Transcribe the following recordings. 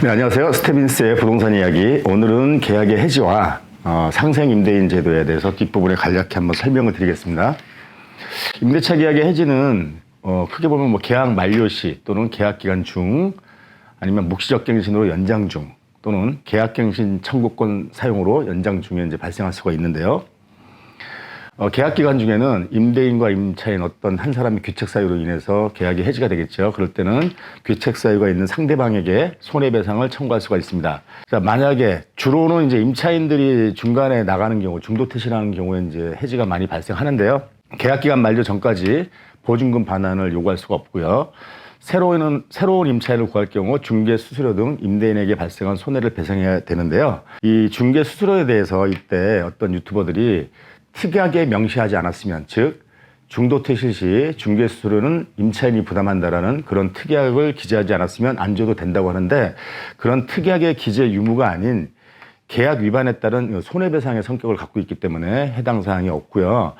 네, 안녕하세요. 스테빈스의 부동산 이야기. 오늘은 계약의 해지와 상생 임대인 제도에 대해서 뒷부분에 간략히 한번 설명을 드리겠습니다. 임대차 계약의 해지는 크게 보면 뭐 계약 만료 시 또는 계약 기간 중 아니면 묵시적 갱신으로 연장 중 또는 계약 갱신 청구권 사용으로 연장 중에 이제 발생할 수가 있는데요. 계약 기간 중에는 임대인과 임차인 어떤 한 사람의 귀책 사유로 인해서 계약이 해지가 되겠죠. 그럴 때는 귀책 사유가 있는 상대방에게 손해배상을 청구할 수가 있습니다. 자, 만약에 주로는 이제 임차인들이 중간에 나가는 경우, 중도퇴실하는 경우에 이제 해지가 많이 발생하는데요. 계약 기간 만료 전까지 보증금 반환을 요구할 수가 없고요. 새로운 임차인을 구할 경우 중개 수수료 등 임대인에게 발생한 손해를 배상해야 되는데요. 이 중개 수수료에 대해서 이때 어떤 유튜버들이 특이하게 명시하지 않았으면, 즉 중도퇴실 시 중개 수수료는 임차인이 부담한다라는 그런 특약을 기재하지 않았으면 안 줘도 된다고 하는데, 그런 특약의 기재 유무가 아닌 계약 위반에 따른 손해배상의 성격을 갖고 있기 때문에 해당 사항이 없고요.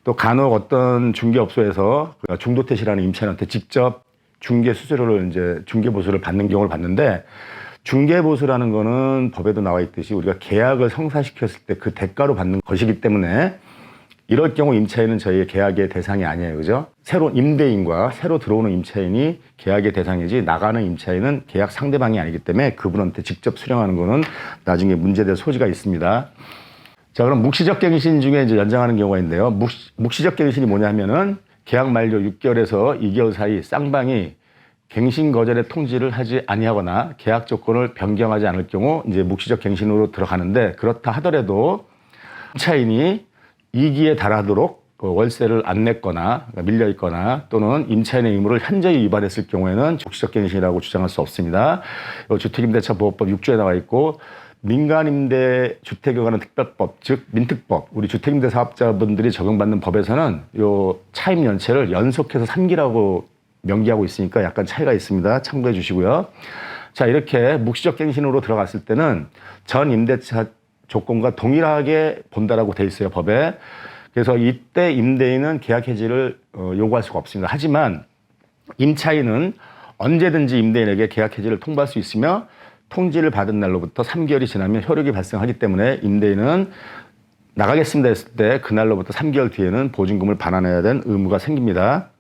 또 간혹 어떤 중개업소에서 중도퇴실하는 임차인한테 직접 중개 수수료를 이제 중개 보수를 받는 경우를 봤는데, 중개 보수라는 거는 법에도 나와 있듯이 우리가 계약을 성사시켰을 때 그 대가로 받는 것이기 때문에 이럴 경우 임차인은 저희의 계약의 대상이 아니에요. 그죠? 새로운 임대인과 새로 들어오는 임차인이 계약의 대상이지 나가는 임차인은 계약 상대방이 아니기 때문에 그분한테 직접 수령하는 거는 나중에 문제될 소지가 있습니다. 자, 그럼 묵시적 갱신 중에 이제 연장하는 경우가 있는데요. 묵시적 갱신이 뭐냐 하면은 계약 만료 6개월에서 2개월 사이 쌍방이 갱신 거절의 통지를 하지 아니하거나 계약 조건을 변경하지 않을 경우 이제 묵시적 갱신으로 들어가는데, 그렇다 하더라도 임차인이 2기에 달하도록 월세를 안 냈거나 밀려 있거나 또는 임차인의 의무를 현저히 위반했을 경우에는 묵시적 갱신이라고 주장할 수 없습니다. 주택임대차보호법 6조에 나와 있고, 민간임대 주택에 관한 특별법, 즉 민특법, 우리 주택임대 사업자분들이 적용받는 법에서는 요 차임 연체를 연속해서 3기라고 명기하고 있으니까 약간 차이가 있습니다. 참고해 주시고요. 자, 이렇게 묵시적 갱신으로 들어갔을 때는 전 임대차 조건과 동일하게 본다라고 돼 있어요, 법에. 그래서 이때 임대인은 계약 해지를 요구할 수가 없습니다. 하지만 임차인은 언제든지 임대인에게 계약 해지를 통보할 수 있으며, 통지를 받은 날로부터 3개월이 지나면 효력이 발생하기 때문에 임대인은 나가겠습니다 했을 때 그날로부터 3개월 뒤에는 보증금을 반환해야 되는 의무가 생깁니다.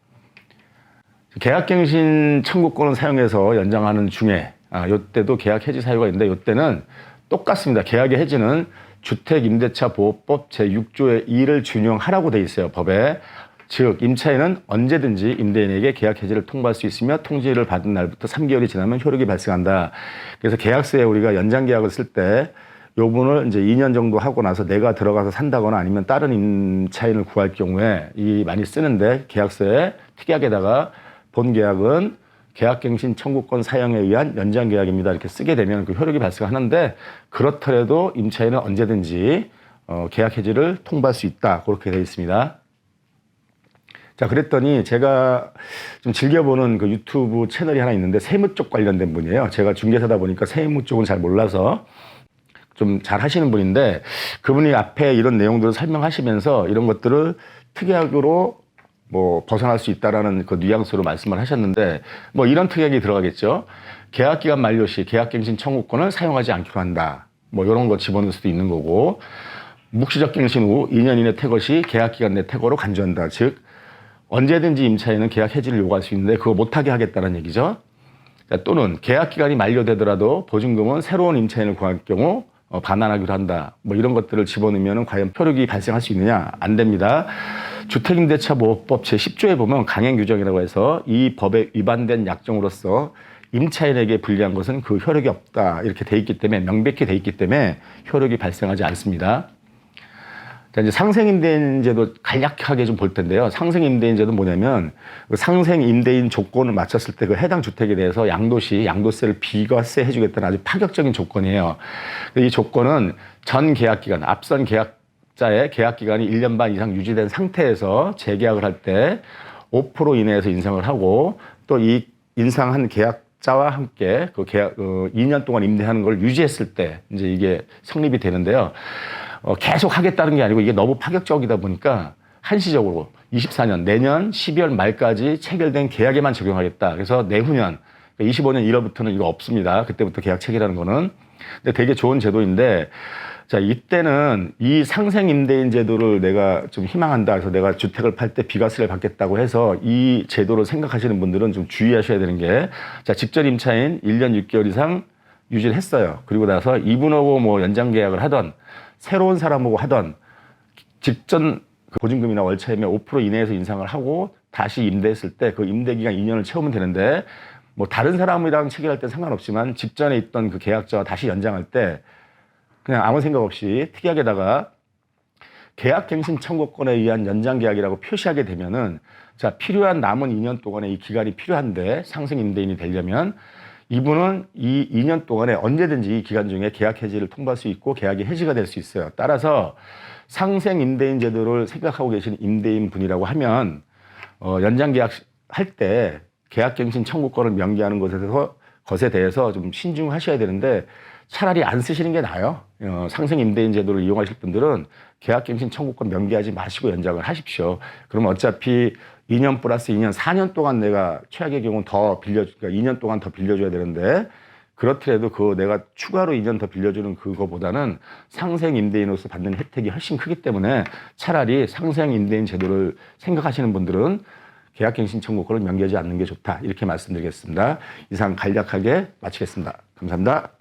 계약갱신 청구권을 사용해서 연장하는 중에 이때도 계약 해지 사유가 있는데, 이때는 똑같습니다. 계약의 해지는 주택임대차보호법 제6조의 2를 준용하라고 돼 있어요, 법에. 즉 임차인은 언제든지 임대인에게 계약 해지를 통보할 수 있으며 통지를 받은 날부터 3개월이 지나면 효력이 발생한다. 그래서 계약서에 우리가 연장 계약을 쓸 때 요분을 이제 2년 정도 하고 나서 내가 들어가서 산다거나 아니면 다른 임차인을 구할 경우에 이 많이 쓰는데, 계약서에 특약에다가 본 계약은 계약갱신 청구권 사용에 의한 연장 계약입니다 이렇게 쓰게 되면 그 효력이 발생하는데, 그렇더라도 임차인은 언제든지 계약 해지를 통보할 수 있다, 그렇게 되어 있습니다. 자, 그랬더니 제가 좀 즐겨보는 그 유튜브 채널이 하나 있는데 세무 쪽 관련된 분이에요. 제가 중개사다 보니까 세무 쪽은 잘 몰라서 좀 잘 하시는 분인데, 그분이 앞에 이런 내용들을 설명하시면서 이런 것들을 특약으로 뭐 벗어날 수 있다라는 그 뉘앙스로 말씀을 하셨는데, 뭐 이런 특약이 들어가겠죠. 계약 기간 만료 시 계약갱신 청구권을 사용하지 않기로 한다, 뭐 이런 거 집어넣을 수도 있는 거고, 묵시적 갱신 후 2년 이내 퇴거 시 계약 기간 내 퇴거로 간주한다. 즉 언제든지 임차인은 계약 해지를 요구할 수 있는데 그거 못하게 하겠다는 얘기죠. 또는 계약 기간이 만료되더라도 보증금은 새로운 임차인을 구할 경우 반환하기로 한다, 뭐 이런 것들을 집어넣으면 과연 효력이 발생할 수 있느냐? 안 됩니다. 주택임대차보호법 제10조에 보면 강행규정이라고 해서 이 법에 위반된 약정으로서 임차인에게 불리한 것은 그 효력이 없다, 이렇게 돼 있기 때문에, 명백히 돼 있기 때문에 효력이 발생하지 않습니다. 자, 이제 상생임대인제도 간략하게 좀 볼 텐데요. 상생임대인제도 뭐냐면 상생임대인 조건을 맞췄을 때 그 해당 주택에 대해서 양도세를 비과세 해주겠다는 아주 파격적인 조건이에요. 이 조건은 전 계약기간, 앞선 계약자의 계약기간이 1년 반 이상 유지된 상태에서 재계약을 할 때 5% 이내에서 인상을 하고, 또 이 인상한 계약자와 함께 그 계약 2년 동안 임대하는 걸 유지했을 때 이제 이게 성립이 되는데요. 계속 하겠다는 게 아니고 이게 너무 파격적이다 보니까 한시적으로 24년 내년 12월 말까지 체결된 계약에만 적용하겠다. 그래서 내후년 25년 1월부터는 이거 없습니다. 그때부터 계약 체계라는 거는. 근데 되게 좋은 제도인데, 자, 이때는 이 상생 임대인 제도를 내가 좀 희망한다. 그래서 내가 주택을 팔 때 비과세를 받겠다고 해서 이 제도를 생각하시는 분들은 좀 주의하셔야 되는 게, 자, 직전 임차인 1년 6개월 이상 유지를 했어요. 그리고 나서 이분하고 뭐 연장 계약을 하던, 새로운 사람하고 하던, 직전 보증금이나 월차임의 5% 이내에서 인상을 하고 다시 임대했을 때 그 임대기간 2년을 채우면 되는데, 뭐 다른 사람이랑 체결할 때 상관없지만 직전에 있던 그 계약자와 다시 연장할 때 그냥 아무 생각 없이 특약에다가 계약갱신 청구권에 의한 연장 계약이라고 표시하게 되면은, 자, 필요한 남은 2년 동안의 이 기간이 필요한데 상생 임대인이 되려면 이분은 이 2년 동안에 언제든지 이 기간 중에 계약 해지를 통보할 수 있고 계약이 해지가 될 수 있어요. 따라서 상생 임대인 제도를 생각하고 계신 임대인 분이라고 하면 연장 계약 할 때 계약갱신 청구권을 명기하는 것에 대해서 좀 신중하셔야 되는데, 차라리 안 쓰시는 게 나아요. 상생 임대인 제도를 이용하실 분들은 계약갱신 청구권 명기하지 마시고 연장을 하십시오. 그러면 어차피 2년 플러스 2년, 4년 동안 내가 최악의 경우는 그러니까 2년 동안 더 빌려줘야 되는데, 그렇더라도 그 내가 추가로 2년 더 빌려주는 그거보다는 상생 임대인으로서 받는 혜택이 훨씬 크기 때문에 차라리 상생 임대인 제도를 생각하시는 분들은 계약갱신 청구권을 명기하지 않는 게 좋다. 이렇게 말씀드리겠습니다. 이상 간략하게 마치겠습니다. 감사합니다.